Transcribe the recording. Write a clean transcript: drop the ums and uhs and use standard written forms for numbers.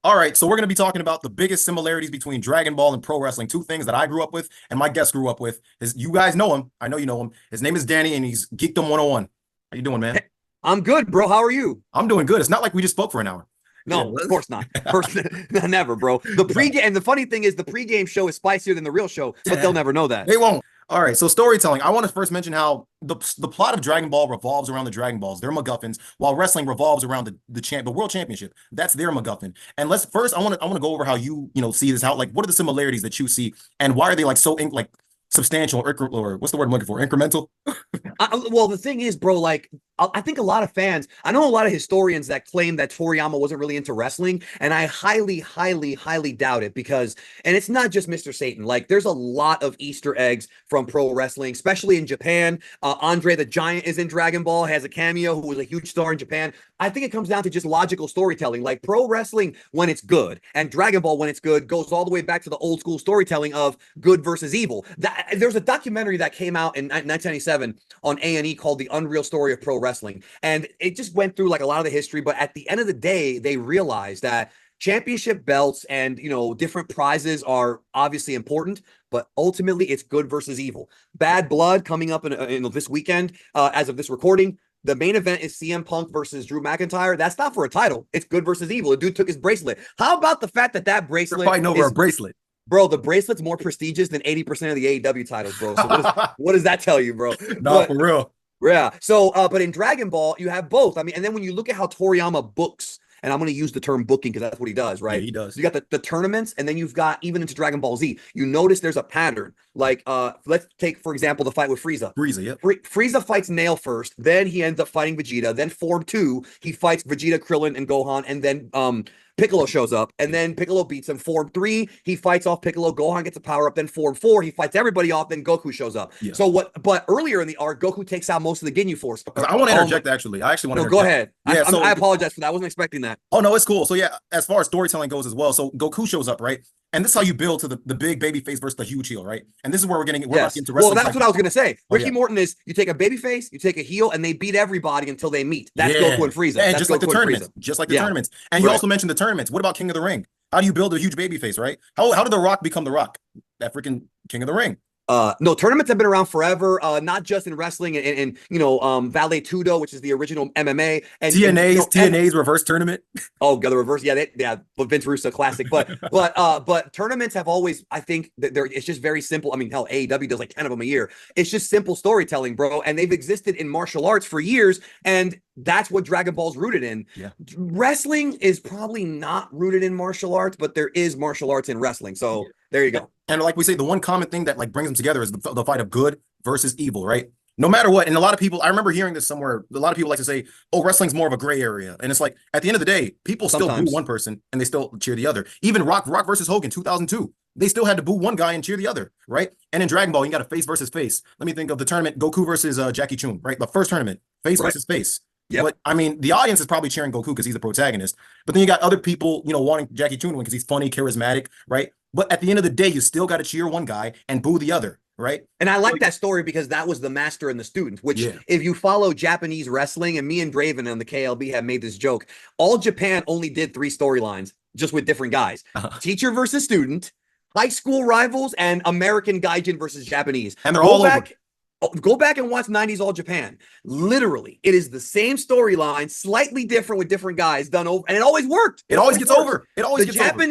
All right, so we're going to be talking about the biggest similarities between Dragon Ball and pro wrestling. Two things that I grew up with and my guest grew up with. You guys know him. I know you know him. His name is Danny, and he's Geekdom 101. How you doing, man? I'm good, bro. How are you? I'm doing good. It's not like we just spoke for an hour. Yeah. No, of course not. First, never, bro. The pregame, and the funny thing is, the pregame show is spicier than the real show, but they'll never know that. They won't. All right, so storytelling. I want to first mention how the plot of Dragon Ball revolves around the Dragon Balls. They're MacGuffins, while wrestling revolves around the World Championship. That's their MacGuffin. And let's first, I want to go over how you see this. How like what are the similarities that you see, and why are they like so like substantial or what's the word I'm looking for? Incremental. Well, the thing is, bro, like, I think a lot of fans, I know a lot of historians that claim that Toriyama wasn't really into wrestling, and I highly, highly, highly doubt it because, and it's not just Mr. Satan, like, there's a lot of Easter eggs from pro wrestling, especially in Japan. Andre the Giant is in Dragon Ball, has a cameo, who was a huge star in Japan. I think it comes down to just logical storytelling. Like, pro wrestling, when it's good, and Dragon Ball, when it's good, goes all the way back to the old school storytelling of good versus evil. There's a documentary that came out in 1997 on A&E called The Unreal Story of Pro Wrestling. And it just went through like a lot of the history, but at the end of the day, they realized that championship belts and, different prizes are obviously important, but ultimately it's good versus evil. Bad Blood coming up in this weekend, as of this recording. The main event is CM Punk versus Drew McIntyre. That's not for a title. It's good versus evil. The dude took his bracelet. How about the fact that bracelet They're fighting over a bracelet? Bro, the bracelet's more prestigious than 80% of the AEW titles, bro. So what does that tell you, bro? No, for real. Yeah. So, but in Dragon Ball, you have both. I mean, and then when you look at how Toriyama books, and I'm going to use the term booking because that's what he does, right? Yeah, he does. You got the tournaments, and then you've got even into Dragon Ball Z. You notice there's a pattern. Like, let's take, for example, the fight with Frieza. Frieza, yep. Frieza fights Nail first, then he ends up fighting Vegeta. Then Form 2, he fights Vegeta, Krillin, and Gohan, and then Piccolo shows up, and then Piccolo beats him. Form 3, he fights off Piccolo. Gohan gets a power up. Then Form 4, he fights everybody off. Then Goku shows up. Yeah. So but earlier in the arc, Goku takes out most of the Ginyu Force. I want to interject. Actually, I actually want to. No, go ahead. Yeah, I apologize for that. I wasn't expecting that. Oh no, it's cool. So yeah, as far as storytelling goes as well. So Goku shows up, right? And this is how you build to the big baby face versus the huge heel, right? And this is where we're about to get into wrestling. Well, that's what I was gonna say. Ricky Morton is you take a baby face, you take a heel, and they beat everybody until they meet. That's Goku and Frieza. And that's just like the tournaments. Just like the tournaments. And you also mentioned the tournaments. What about King of the Ring? How do you build a huge baby face, right? How did The Rock become The Rock? That freaking King of the Ring. No, tournaments have been around forever, not just in wrestling and Vale Tudo, which is the original MMA, and TNA's reverse tournament. Oh, the reverse, but Vince Russo classic. But tournaments have always, I think, that it's just very simple. I mean, hell, AEW does like 10 of them a year. It's just simple storytelling, bro, and they've existed in martial arts for years, and that's what Dragon Ball's rooted in. Yeah. Wrestling is probably not rooted in martial arts, but there is martial arts in wrestling. So there you go. And like we say, the one common thing that like brings them together is the fight of good versus evil, right? No matter what. And a lot of people, I remember hearing this somewhere. A lot of people like to say, "Oh, wrestling's more of a gray area," and it's like at the end of the day, people still boo one person and they still cheer the other. Even Rock versus Hogan, 2002, they still had to boo one guy and cheer the other, right? And in Dragon Ball, you got a face versus face. Let me think of the tournament: Goku versus Jackie Chun, right? The first tournament, face versus face. Yep. But I mean, the audience is probably cheering Goku because he's the protagonist. But then you got other people, wanting Jackie Chun to win because he's funny, charismatic, right? But at the end of the day, you still got to cheer one guy and boo the other, right? And I like that story because that was the master and the student, which if you follow Japanese wrestling, and me and Draven on the KLB have made this joke, all Japan only did 3 storylines just with different guys. Teacher versus student, high school rivals, and American Gaijin versus Japanese. And they're all over. Go back and watch 90s All Japan. Literally, it is the same storyline, slightly different with different guys done over, and it always worked. It always gets over. It always gets over.